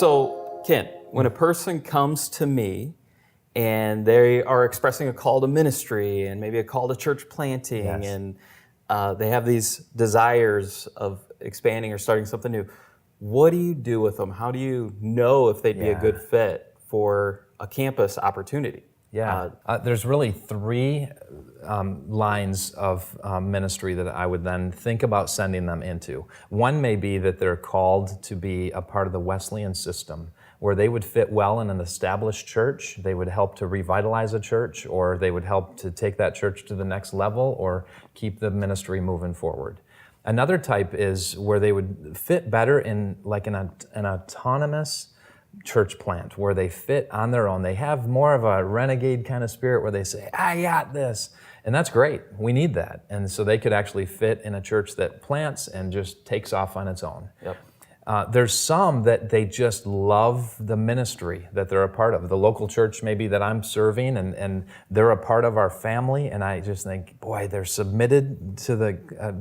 So, Kent, when a person comes to me and they are expressing a call to ministry and maybe a call to church planting, Yes. and they have these desires of expanding or starting something new, what do you do with them? How do you know if they'd be a good fit for a campus opportunity? There's really three lines of ministry that I would then think about sending them into. One may be that they're called to be a part of the Wesleyan system, where they would fit well in an established church. They would help to revitalize a church, or they would help to take that church to the next level or keep the ministry moving forward. Another type is where they would fit better in like an autonomous church plant, where they fit on their own. They have more of a renegade kind of spirit where they say, I got this. And that's great. We need that. And so they could actually fit in a church that plants and just takes off on its own. Yep. There's some that they just love the ministry that they're a part of. The local church maybe that I'm serving, and they're a part of our family, and I just think, boy, they're submitted to the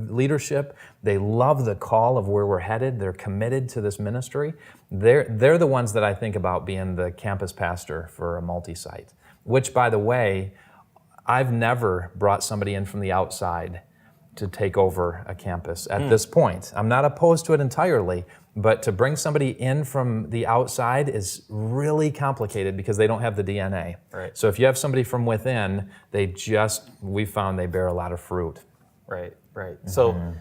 leadership. They love the call of where we're headed. They're committed to this ministry. They're the ones that I think about being the campus pastor for a multi-site, which, by the way, I've never brought somebody in from the outside to take over a campus at this point. I'm not opposed to it entirely, but to bring somebody in from the outside is really complicated because they don't have the DNA. Right. So if you have somebody from within, we found they bear a lot of fruit. Right. So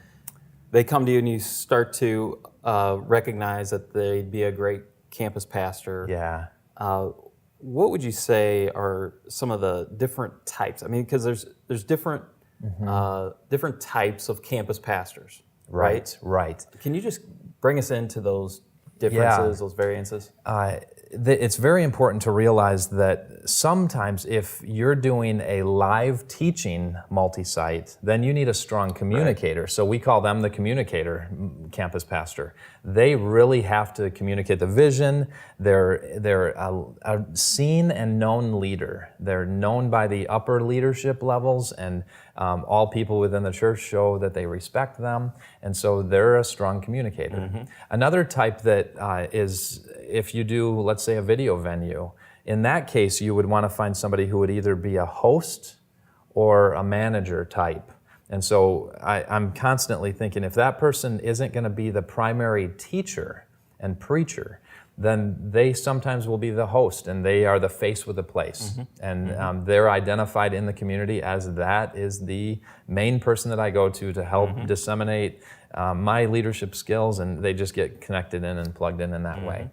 they come to you and you start to recognize that they'd be a great campus pastor. Yeah. What would you say are some of the different types? I mean, because there's different different types of campus pastors, right? Right. Can you just bring us into those differences, those variances? It's very important to realize that sometimes if you're doing a live teaching multi-site, then you need a strong communicator. Right. So we call them the communicator campus pastor. They really have to communicate the vision. They're a seen and known leader. They're known by the upper leadership levels, and all people within the church show that they respect them, and so they're a strong communicator. Another type that is, if you do, let's say, a video venue, in that case, you would want to find somebody who would either be a host or a manager type. And so I'm constantly thinking, if that person isn't going to be the primary teacher and preacher, then they sometimes will be the host, and they are the face with the place. And they're identified in the community as that is the main person that I go to help disseminate my leadership skills, and they just get connected in and plugged in that way.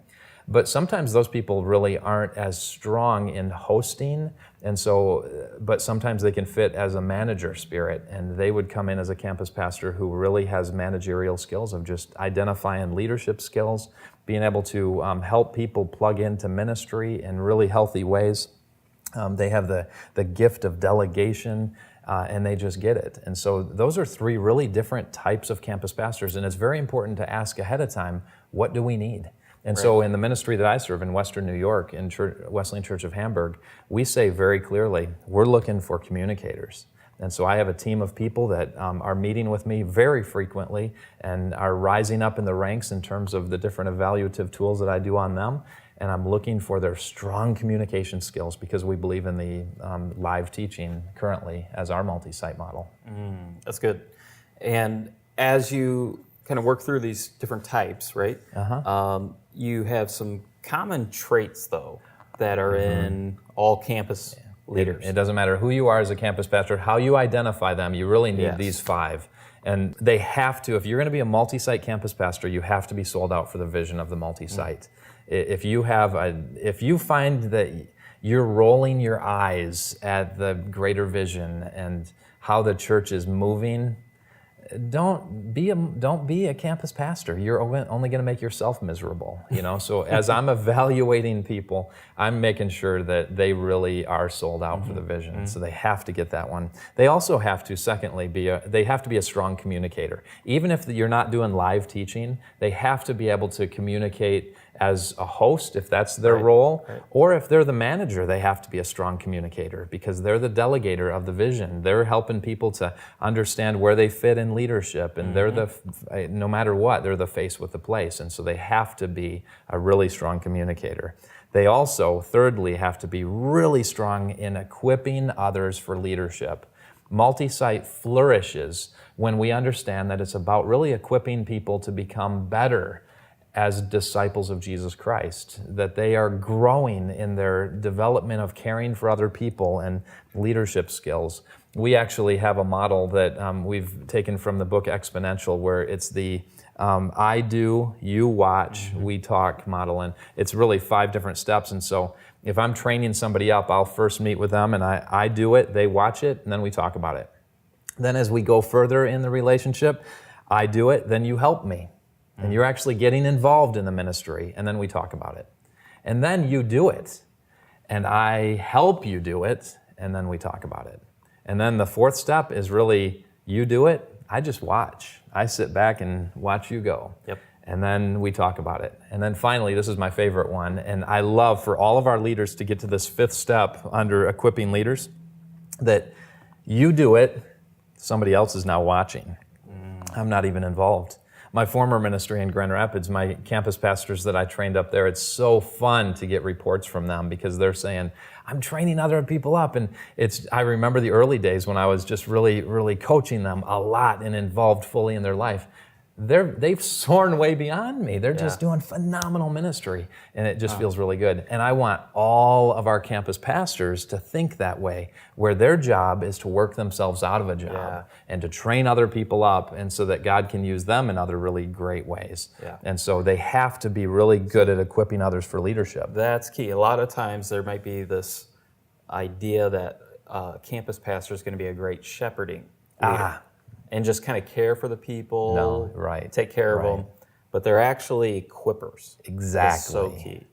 But sometimes those people really aren't as strong in hosting, and so, but sometimes they can fit as a manager spirit, and they would come in as a campus pastor who really has managerial skills of just identifying leadership skills, being able to help people plug into ministry in really healthy ways. They have the gift of delegation, and they just get it. And so those are three really different types of campus pastors, and it's very important to ask ahead of time, what do we need? And so in the ministry that I serve in Western New York, in Wesleyan Church of Hamburg, we say very clearly, we're looking for communicators. And so I have a team of people that are meeting with me very frequently and are rising up in the ranks in terms of the different evaluative tools that I do on them. And I'm looking for their strong communication skills because we believe in the live teaching currently as our multi-site model. That's good. And as you kind of work through these different types, right? You have some common traits, though, that are in all campus leaders. It doesn't matter who you are as a campus pastor, how you identify them, you really need these five. And they have to, if you're going to be a multi-site campus pastor, you have to be sold out for the vision of the multi-site. If you find that you're rolling your eyes at the greater vision and how the church is moving, don't be a campus pastor. You're only going to make yourself miserable, So as I'm evaluating people, I'm making sure that they really are sold out for the vision. So they have to get that one. They also have to, secondly, they have to be a strong communicator. Even if you're not doing live teaching, they have to be able to communicate as a host, if that's their role, or if they're the manager, they have to be a strong communicator because they're the delegator of the vision. They're helping people to understand where they fit in leadership, and they're no matter what, they're the face with the place, and so they have to be a really strong communicator. They also, thirdly, have to be really strong in equipping others for leadership. Multi-site flourishes when we understand that it's about really equipping people to become better as disciples of Jesus Christ, that they are growing in their development of caring for other people and leadership skills. We actually have a model that we've taken from the book Exponential, where it's the I do, you watch, we talk model, and it's really 5 different steps. And so if I'm training somebody up, I'll first meet with them and I do it, they watch it, and then we talk about it. Then as we go further in the relationship, I do it, then you help me. And you're actually getting involved in the ministry, and then we talk about it. And then you do it, and I help you do it, and then we talk about it. And then the 4th step is really, you do it, I just watch. I sit back and watch you go. Yep. And then we talk about it. And then finally, this is my favorite one, and I love for all of our leaders to get to this 5th step under equipping leaders, that you do it, somebody else is now watching. I'm not even involved. My former ministry in Grand Rapids, my campus pastors that I trained up there, it's so fun to get reports from them because they're saying, I'm training other people up. And I remember the early days when I was just really, really coaching them a lot and involved fully in their life. They've soared way beyond me. They're just doing phenomenal ministry, and it just feels really good. And I want all of our campus pastors to think that way, where their job is to work themselves out of a job and to train other people up, and so that God can use them in other really great ways. And so they have to be really good at equipping others for leadership. That's key. A lot of times there might be this idea that campus pastor is going to be a great shepherding leader. And just kind of care for the people, take care of them. But they're actually equippers. Exactly. That's so key.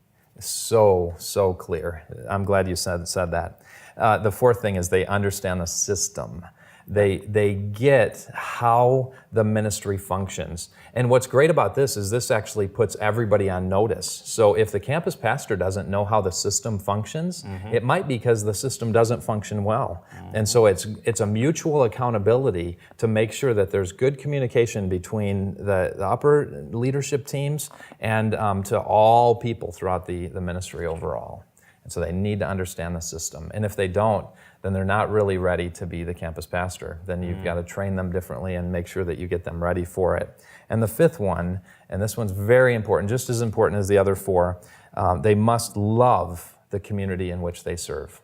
So clear. I'm glad you said that. The 4th thing is they understand the system. They get how the ministry functions. And what's great about this is this actually puts everybody on notice. So if the campus pastor doesn't know how the system functions, it might be because the system doesn't function well. And so it's a mutual accountability to make sure that there's good communication between the upper leadership teams and to all people throughout the ministry overall. And so they need to understand the system. And if they don't, then they're not really ready to be the campus pastor. Then you've got to train them differently and make sure that you get them ready for it. And the 5th one, and this one's very important, just as important as the other 4, they must love the community in which they serve.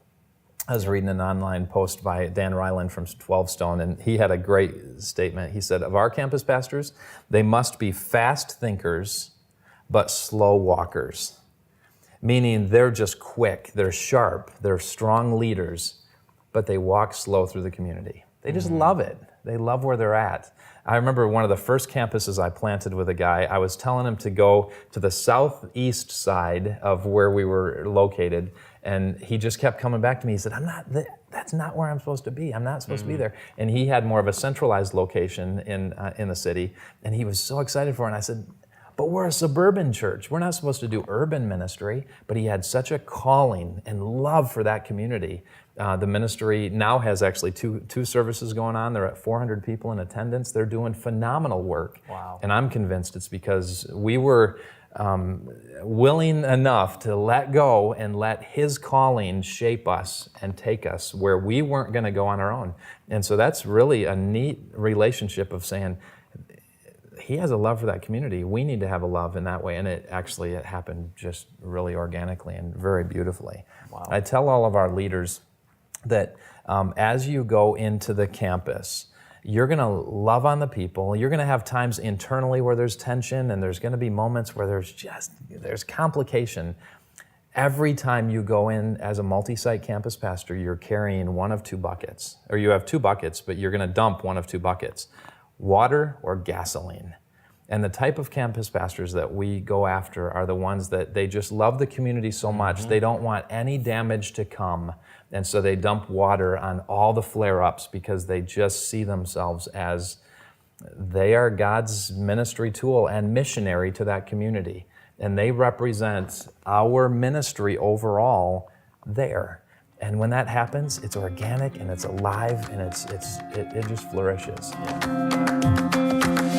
I was reading an online post by Dan Ryland from 12 Stone, and he had a great statement. He said, of our campus pastors, they must be fast thinkers, but slow walkers. Meaning they're just quick, they're sharp, they're strong leaders, but they walk slow through the community. They just love it. They love where they're at. I remember one of the first campuses I planted with a guy, I was telling him to go to the southeast side of where we were located, and he just kept coming back to me. He said, that's not where I'm supposed to be. I'm not supposed to be there. And he had more of a centralized location in the city, and he was so excited for it. And I said, but we're a suburban church. We're not supposed to do urban ministry. But he had such a calling and love for that community. The ministry now has actually two services going on. They're at 400 people in attendance. They're doing phenomenal work. Wow. And I'm convinced it's because we were willing enough to let go and let his calling shape us and take us where we weren't going to go on our own. And so that's really a neat relationship of saying, he has a love for that community. We need to have a love in that way. And it happened just really organically and very beautifully. Wow. I tell all of our leaders that as you go into the campus, you're going to love on the people. You're going to have times internally where there's tension, and there's going to be moments where there's complication. Every time you go in as a multi-site campus pastor, you're carrying one of 2 buckets. Or you have 2 buckets, but you're going to dump one of 2 buckets. Water or gasoline. And the type of campus pastors that we go after are the ones that they just love the community so much, they don't want any damage to come. And so they dump water on all the flare-ups because they just see themselves as they are God's ministry tool and missionary to that community. and they represent our ministry overall there. And when that happens, it's organic and it's alive and it just flourishes. Yeah.